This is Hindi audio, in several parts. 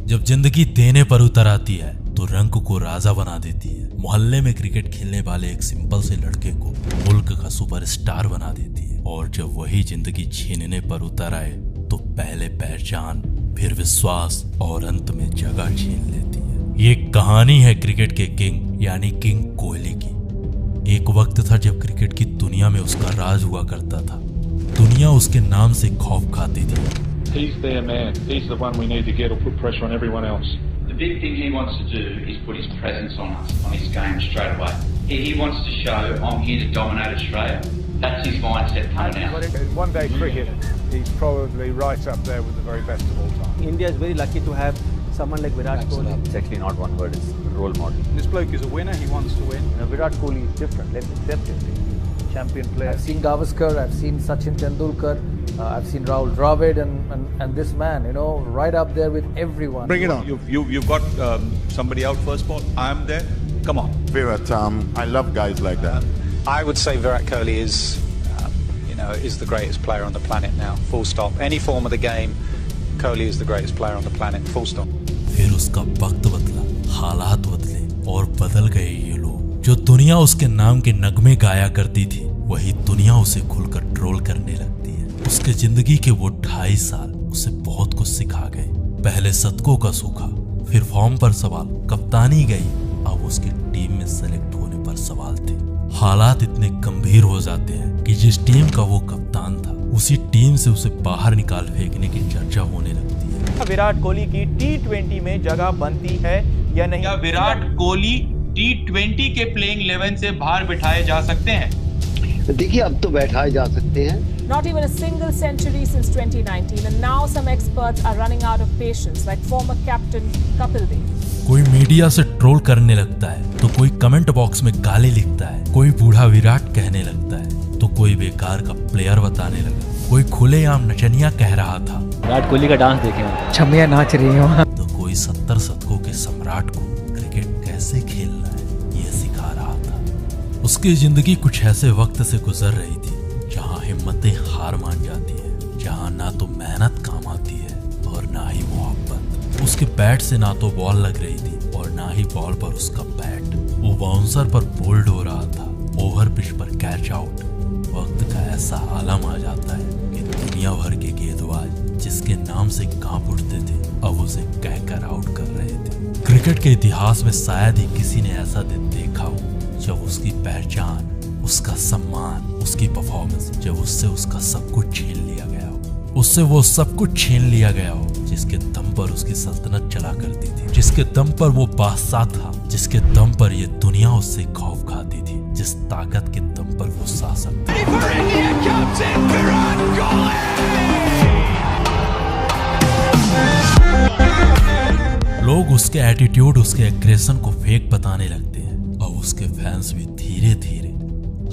जब जिंदगी देने पर उतर आती है तो रंग को राजा बना देती है। मोहल्ले में क्रिकेट खेलने वाले एक सिंपल से लड़के को मुल्क का सुपरस्टार बना देती है। और जब वही जिंदगी छीनने पर उतर आए तो पहले पहचान, फिर विश्वास और अंत में जगह छीन लेती है। ये कहानी है क्रिकेट के किंग यानी किंग कोहली की। एक वक्त था जब क्रिकेट की दुनिया में उसका राज हुआ करता था। दुनिया उसके नाम से खौफ खाती थी। He's their man. He's the one we need to get or put pressure on everyone else. The big thing he wants to do is put his presence on us, on his game straight away. He wants to show, I'm here to dominate Australia. That's his mindset coming out. In one-day cricket, he's probably right up there with the very best of all time. India is very lucky to have someone like Virat Kohli. It's actually not one word, it's role model. This bloke is a winner, he wants to win. Virat Kohli is different, let's accept it. Champion player. I've seen Gavaskar, I've seen Sachin Tendulkar, I've seen Rahul Dravid and this man, you know, right up there with everyone. Bring it on. You've got somebody out first ball. I'm there. Come on. Virat, I love guys like that. I would say Virat Kohli is the greatest player on the planet now. Full stop. Any form of the game, Kohli is the greatest player on the planet. Full stop. फिर उसका वक्त बदला, हालात बदले और बदल गए ये लोग। जो दुनिया उसके नाम के नगमे गाया करती थी, वही दुनिया उसे खुलकर ट्रोल करने लगती है। उसके जिंदगी के वो 2.5 साल उसे बहुत कुछ सिखा गए। पहले शतकों का सूखा, फिर फॉर्म पर सवाल, कप्तानी गई, अब उसकी टीम में सेलेक्ट होने पर सवाल थे। हालात इतने गंभीर हो जाते हैं कि जिस टीम का वो कप्तान था, उसी टीम से उसे बाहर निकाल फेंकने की चर्चा होने लगती है। विराट कोहली की T20 में जगह बनती है या नहीं? क्या विराट कोहली T20 के प्लेइंग 11 से बाहर बिठाए जा सकते हैं? देखिए, अब तो बैठाए जा सकते हैं। Not even a single century since 2019 and now some experts are running out of patience like former captain Kapil Dev. कोई मीडिया से ट्रोल करने लगता है तो कोई कमेंट बॉक्स में गाली लिखता है, कोई बूढ़ा विराट कहने लगता है तो कोई बेकार का प्लेयर बताने लगा, कोई खुलेआम नचनिया कह रहा था। विराट कोहली का डांस देखें, छमिया नाच रही हो। तो कोई 70 शतकों के सम्राट को क्रिकेट कैसे खेलना है ये सिखा रहा था। उसकी जिंदगी कुछ ऐसे वक्त से गुजर रही थी जहाँ हिम्मतें हार मान जाती है, जहाँ ना तो मेहनत काम आती है और ना ही मोहब्बत। उसके बैट से ना तो बॉल लग रही थी और ना ही बॉल पर उसका बैट। वो बाउंसर पर बोल्ड हो रहा था, ओवर पिच पर कैच आउट। वक्त का ऐसा आलम आ जाता है कि दुनिया भर के गेंदबाज जिसके नाम से कांप उठते थे, अब उसे कहकर आउट कर रहे थे। क्रिकेट के इतिहास में शायद ही किसी ने ऐसा दिन देखा हो जब उसकी पहचान, उसका सम्मान, उसकी परफॉर्मेंस, जब उससे उसका सब कुछ छीन लिया गया हो। उससे वो सब कुछ छीन लिया गया हो जिसके दम पर उसकी सल्तनत चला करती थी, जिसके दम पर वो बादशाह था, जिसके दम पर ये दुनिया उससे खौफ खाती थी, जिस ताकत के दम पर वो शासक था। लोग उसके एटीट्यूड, उसके एग्रेशन को फेक बताने लगते हैं। अब उसके फैंस भी धीरे धीरे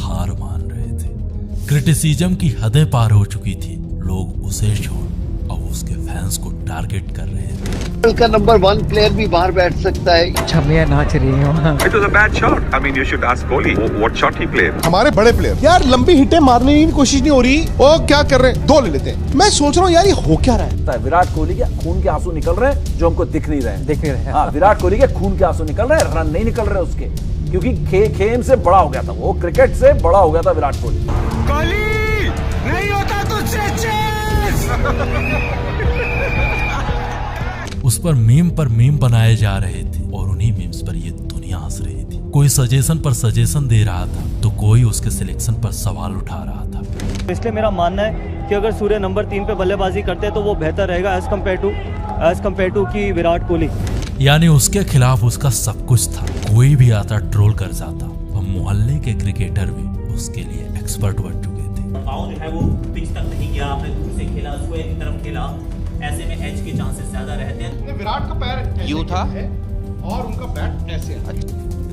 हार मान रहे थे। क्रिटिसिज्म की हदें पार हो चुकी थी। लोग उसे छोड़ अब उसके फैंस को टारगेट कर रहे थे। का नंबर 1 प्लेयर भी बाहर बैठ सकता है। छमिया नाच रही हो। It was a bad shot. I mean, you should ask Kohli what shot he played. हमारे बड़े प्लेयर यार लंबी हिटें मारने की कोशिश नहीं हो रही। वो क्या कर रहे हैं, 2 ले लेते हैं। मैं सोच रहा हूँ यार ये हो क्या रहा है। विराट कोहली के खून के आंसू निकल रहे हैं जो हमको दिख नहीं रहे। हाँ, विराट कोहली के खून के आंसू निकल रहे हैं, रन नहीं निकल रहे उसके, क्योंकि खेम से बड़ा हो गया था वो, क्रिकेट से बड़ा हो गया था विराट कोहली। कोहली नहीं होता तुझसे उस पर मीम बनाए जा रहे थे और उन्हीं मीम्स पर ये दुनिया हंस रही थी। कोई सजेशन पर सजेशन दे रहा था तो कोई उसके सिलेक्शन पर सवाल उठा रहा था। इसलिए मेरा मानना है कि अगर सूर्य नंबर 3 पे बल्लेबाजी करते तो वो बेहतर रहेगा एज कम्पेयर टू की विराट कोहली। यानी उसके खिलाफ उसका सब कुछ था, कोई भी आता ट्रोल कर जाता। अब मोहल्ले के क्रिकेटर भी उसके लिए एक्सपर्ट बन चुके थे। पाँव जो है वो पिच तक नहीं गया, आपने दूर से खेला, स्क्वायर की तरफ खेला, ऐसे में एज के चांसेस ज्यादा रहते हैं। विराट का पैर यूं था और उनका बैट ऐसे है।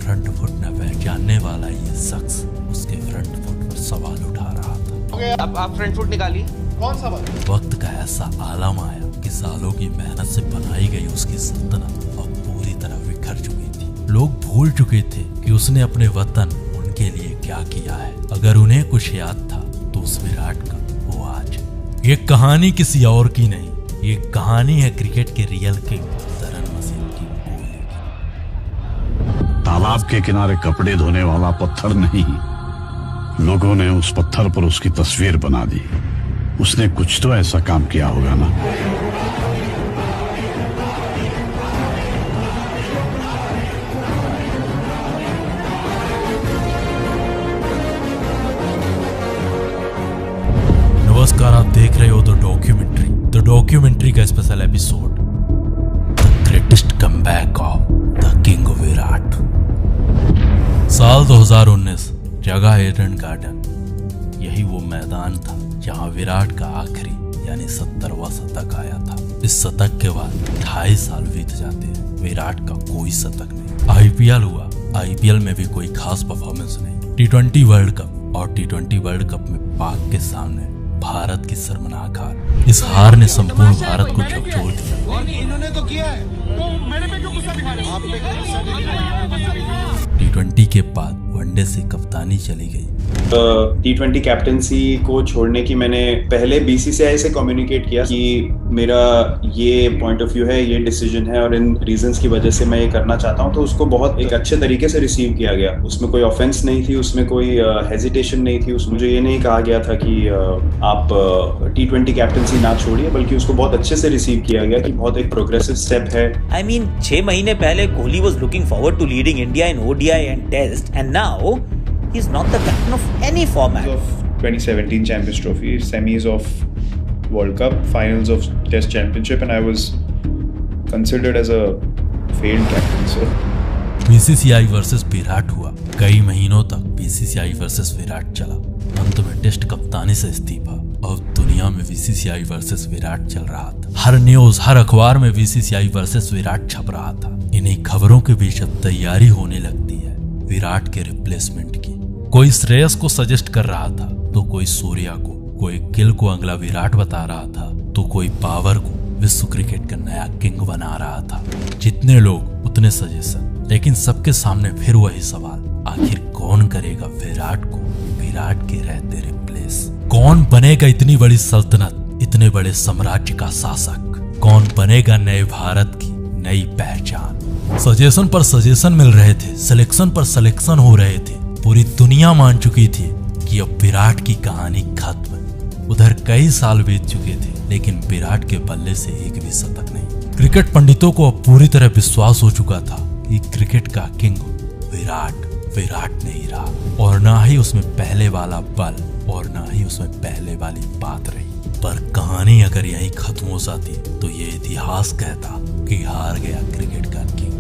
फ्रंट फुट न पहचानने वाला ये शख्स उसके फ्रंट फुट पर सवाल उठा रहा था। अब आप फ्रंट फुट निकालिए। कौन सा बात? वक्त का ऐसा आलम आया कि सालों की मेहनत से बनाई गई उसकी सल्तनत अब पूरी तरह बिखर चुकी थी। लोग भूल चुके थे कि उसने अपने वतन, उनके लिए क्या किया है। अगर उन्हें कुछ याद था तो उस विराट का वो आज। ये कहानी किसी और की नहीं, ये कहानी है क्रिकेट के रियल किंग द तालाब के किनारे कपड़े धोने वाला पत्थर नहीं, लोगों ने उस पत्थर पर उसकी तस्वीर बना दी। उसने कुछ तो ऐसा काम किया होगा ना। नमस्कार, आप देख रहे हो द डॉक्यूमेंट्री का special episode, the greatest comeback of the king Virat. साल 2019, जगह ईडन गार्डन। यही वो मैदान था जहां विराट का आखिरी यानी 70वां शतक आया था। इस शतक के बाद 2.5 साल बीत जाते हैं, विराट का कोई शतक नहीं। आईपीएल हुआ, आईपीएल में भी कोई खास परफॉर्मेंस नहीं। T20 वर्ल्ड कप और T20 वर्ल्ड कप में पाक के सामने भारत की शर्मनाक हार। इस हार ने संपूर्ण भारत को झकझोर दिया। इन्होंने तो किया है, तो मेरे पे क्यों गुस्सा दिखा रहे हो? आप पे गुस्सा दिखा रहे हो। T20 के बाद वनडे से कप्तानी चली गई। T20 कैप्टनसी को छोड़ने की मैंने पहले BCCI से कम्युनिकेट किया कि मेरा ये पॉइंट ऑफ व्यू है, ये डिसीजन है और इन रीजंस की वजह से मैं ये करना चाहता हूँ। तो उसको बहुत एक अच्छे तरीके से रिसीव किया गया। उसमें कोई ऑफेंस नहीं थी, उसमें कोई हेजिटेशन नहीं थी। उसमें मुझे ये नहीं कहा गया था कि आप T20 कैप्टनसी ना छोड़िए, बल्कि उसको बहुत अच्छे से रिसीव किया गया कि बहुत एक प्रोग्रेसिव स्टेप है। I mean, 6 महीने पहले Kohli was looking forward to leading India in ODI and Test, and now he's not the captain of any format. Of 2017 Champions Trophy, semis of World Cup, finals of Test Championship, and I was considered as a failed captain. So BCCI versus Virat हुआ। कई महीनों तक BCCI वर्सेस विराट चला। अंत में टेस्ट कप्तानी से इस्तीफा। अब दुनिया में BCCI वर्सेस विराट चल रहा था। हर न्यूज, हर अखबार में BCCI वर्सेस विराट छप रहा था। इन्हीं खबरों के बीच अब तैयारी होने लगती है विराट के रिप्लेसमेंट की। कोई श्रेयस को सजेस्ट कर रहा था, तो कोई सूर्या को, कोई गिल को अगला विराट बता रहा था, तो कोई बाबर को विश्व क्रिकेट का नया किंग बना रहा था। जितने लोग उतने सजेशन, लेकिन सबके सामने फिर वही सवाल, आखिर कौन करेगा विराट को विराट के रहते रिप्लेस? कौन बनेगा इतनी बड़ी सल्तनत, इतने बड़े साम्राज्य का शासक? कौन बनेगा नए भारत की नई पहचान? सजेशन पर सजेशन मिल रहे थे, सिलेक्शन पर सिलेक्शन हो रहे थे। पूरी दुनिया मान चुकी थी कि अब विराट की कहानी खत्म है। उधर कई साल बीत चुके थे, लेकिन विराट के बल्ले से एक भी शतक नहीं। क्रिकेट पंडितों को अब पूरी तरह विश्वास हो चुका था कि क्रिकेट का किंग विराट नहीं रहा, और ना ही उसमें पहले वाला बल और ना ही उसमें पहले वाली बात रही। पर कहानी अगर यहीं खत्म हो जाती तो ये इतिहास कहता कि हार गया क्रिकेट का king.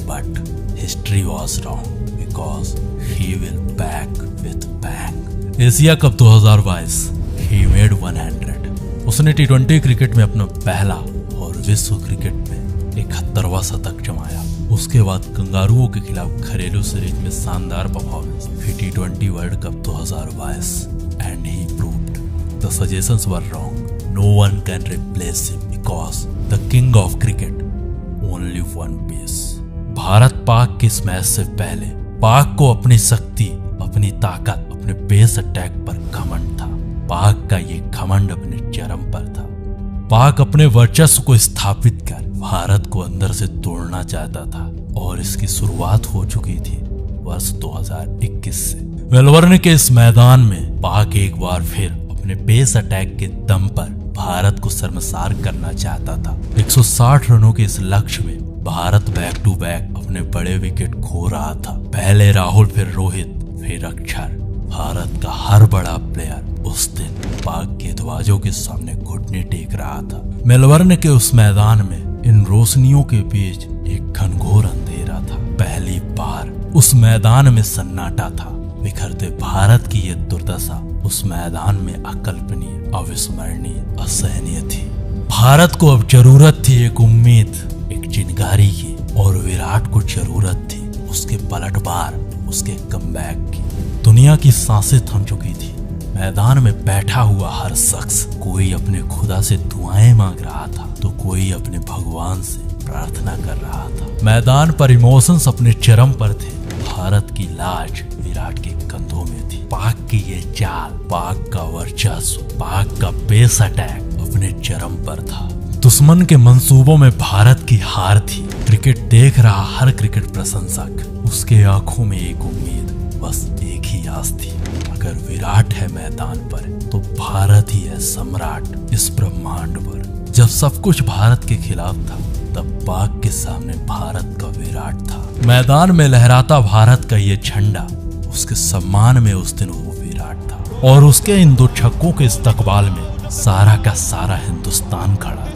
But history was wrong because he will back with bang. Asia cup 2022 he made 100। उसने T20 क्रिकेट में अपना पहला और विश्व क्रिकेट में 71वां शतक जमाया। उसके बाद कंगारुओं के खिलाफ घरेलू सीरीज में शानदार परफॉर्मेंस, फिर T20 World Cup 2022 and he proved the suggestions were wrong. No one can replace him because the king of cricket only one piece. Bharat Pak के इस मैच से पहले पाक को अपनी शक्ति, अपनी ताकत, अपने पेस अटैक पर घमंड था। पाक का ये घमंड अपने चरम पर था। पाक अपने वर्चस्व को स्थापित कर भारत को अंदर से तोड़ना चाहता था, और इसकी शुरुआत हो चुकी थी वर्ष 2021 से। मेलबर्न के इस मैदान में पाक एक बार फिर अपने पेस अटैक के दम पर भारत को शर्मसार करना चाहता था। 160 रनों के इस लक्ष्य में भारत बैक टू बैक अपने बड़े विकेट खो रहा था। पहले राहुल, फिर रोहित, फिर अक्षर। भारत का हर बड़ा प्लेयर उस दिन पाक के दरवाजों के सामने घुटने टेक रहा था। मेलबर्न के उस मैदान में इन रोशनियों के बीच एक घनघोर अंधेरा था। पहली बार उस मैदान में सन्नाटा था। बिखरते भारत की ये दुर्दशा उस मैदान में अकल्पनीय, अविस्मरणीय, असहनीय थी। भारत को अब जरूरत थी एक उम्मीद, एक चिंगारी की, और विराट को जरूरत थी उसके पलटवार, उसके कमबैक की। दुनिया की सांसें थम चुकी थी। मैदान में बैठा हुआ हर शख्स, कोई अपने खुदा से दुआएं मांग रहा था, तो कोई अपने भगवान से प्रार्थना कर रहा था। मैदान पर इमोशंस अपने चरम पर थे। भारत की लाज विराट के कंधों में थी। पाक की ये चाल, पाक का वर्चस्व, पाक का पेस अटैक अपने चरम पर था। दुश्मन के मंसूबों में भारत की हार थी। क्रिकेट देख रहा हर क्रिकेट प्रशंसक, उसके आंखों में एक उम्मीद, बस एक ही आस थी, अगर विराट है मैदान पर तो भारत ही है सम्राट इस ब्रह्मांड पर। जब सब कुछ भारत के खिलाफ था तब पाक के सामने भारत का विराट था। मैदान में लहराता भारत का ये झंडा, उसके सम्मान में उस दिन वो विराट था। और उसके इन 2 छक्कों के इस्तकबाल में सारा का सारा हिंदुस्तान खड़ा था।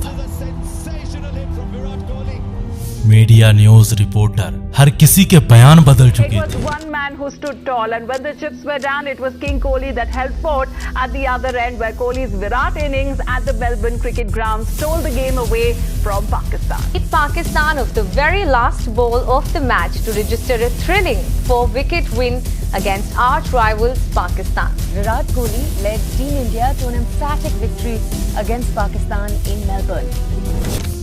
मीडिया न्यूज रिपोर्टर हर किसी के बयान बदल चुके थे। One man who stood tall, and when the chips were down, it was King Kohli that held fort at the other end, where Kohli's Virat innings at the Melbourne Cricket Ground stole the game away from Pakistan. Pakistan of the very last ball of the match to register a thrilling 4-wicket win against arch rivals Pakistan. Virat Kohli led Team India to an emphatic victory against Pakistan in Melbourne.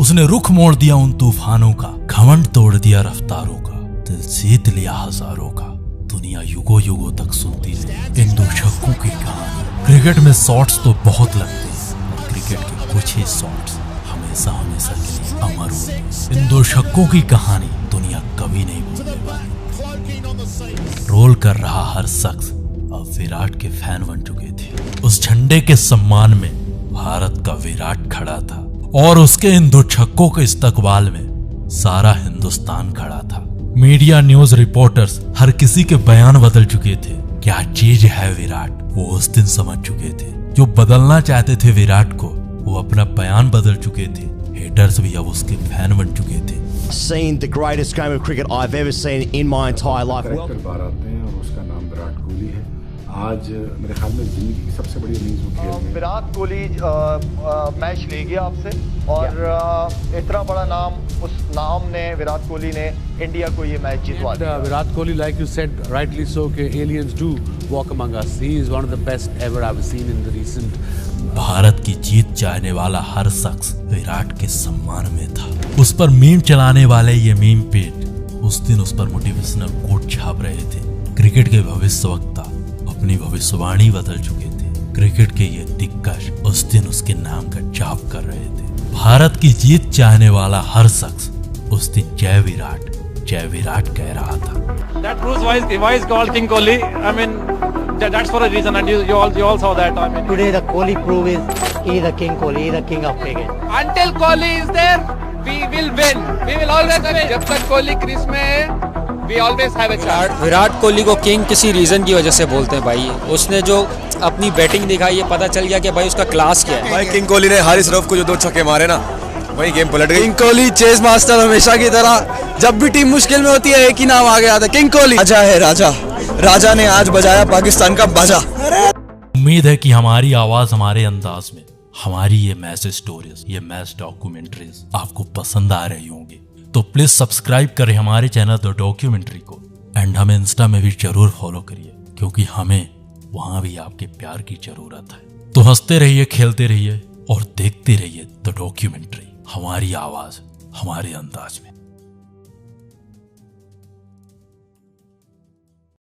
उसने रुख मोड़ दिया उन तूफानों का, घमंड तोड़ दिया रफ्तारों का, दिल जीत लिया हजारों का, दुनिया युगों युगों तक सुनती रही इन 2 छक्कों की कहानी। क्रिकेट में शॉट्स तो बहुत लगते हैं, क्रिकेट के कुछ ही शॉट्स हमेशा हमेशा के लिए अमर होते हैं। इन 2 छक्कों की कहानी दुनिया कभी नहीं भूलने वाली। रोल कर रहा हर शख्स अब विराट के फैन बन चुके थे। उस झंडे के सम्मान में भारत का विराट खड़ा था और उसके इन 2 छक्कों के इस्तकबाल में सारा हिंदुस्तान खड़ा था। मीडिया न्यूज रिपोर्टर्स हर किसी के बयान बदल चुके थे। क्या चीज है विराट, वो उस दिन समझ चुके थे। जो बदलना चाहते थे विराट को, वो अपना बयान बदल चुके थे। हेटर्स भी अब उसके फैन बन चुके थे। Seen the greatest game of cricket I've ever seen in my entire life. Bharat में और उसका नाम विराट कोहली है। आज मेरे ख्याल में जिंदगी की सबसे बड़ी इनिंग्स वो खेल रहे हैं। विराट कोहली मैच ले गया आपसे और इतना बड़ा नाम, उस नाम ने, विराट कोहली ने इंडिया को ये मैच जितवा दिया। Virat Kohli, like you said rightly so, कि aliens do walk among us. He is one of the best ever I've seen in the recent. Bharat की जीत चाहने वाला हर शख्स विराट के सम्मान में था। उस पर मीम चलाने वाले ये मीम पेज उस दिन उस पर मोटिवेशनल कोट छाप रहे थे। क्रिकेट के भविष्यवक्ता अपनी भविष्यवाणी बदल चुके थे। क्रिकेट के ये दिग्गज उस दिन उसके नाम का जाप कर रहे थे। भारत की जीत चाहने वाला हर शख्स उस दिन जय विराट कह रहा था। That proves why is called King Kohli. I mean, that's for a reason, and you all saw that. I mean, today the Kohli prove is he the King Kohli, he the king of cricket. Until Kohli is there, we will win. We will always win. जब तक कोहली क्रीज में है, we always have a chance. Virat Kohli को किंग किसी रीजन की वजह से बोलते हैं भाई। उसने जो अपनी बैटिंग दिखाई है, पता चल गया कि भाई उसका क्लास क्या है। भाई किंग कोहली ने हारिस रऊफ को जो 2 छक्के मारे ना, वही गेम पलट गई। किंग कोहली चेस मास्टर हमेशा की तरह, जब भी टीम मुश्किल में होती है एक ही नाम आगे आता है, किंग कोहली। राजा है राजा ने आज बजाया पाकिस्तान का बाजा। उम्मीद है कि हमारी आवाज हमारे अंदाज में हमारी ये मैच स्टोरीज, ये मैच डॉक्यूमेंट्रीज आपको पसंद आ रही होंगी। तो प्लीज सब्सक्राइब करें हमारे चैनल द डॉक्यूमेंट्री को, एंड हमें इंस्टा में भी जरूर फॉलो करिए, क्योंकि हमें वहां भी आपके प्यार की जरूरत है। तो हंसते रहिए, खेलते रहिए और देखते रहिए द डॉक्यूमेंट्री, हमारी आवाज हमारे अंदाज में।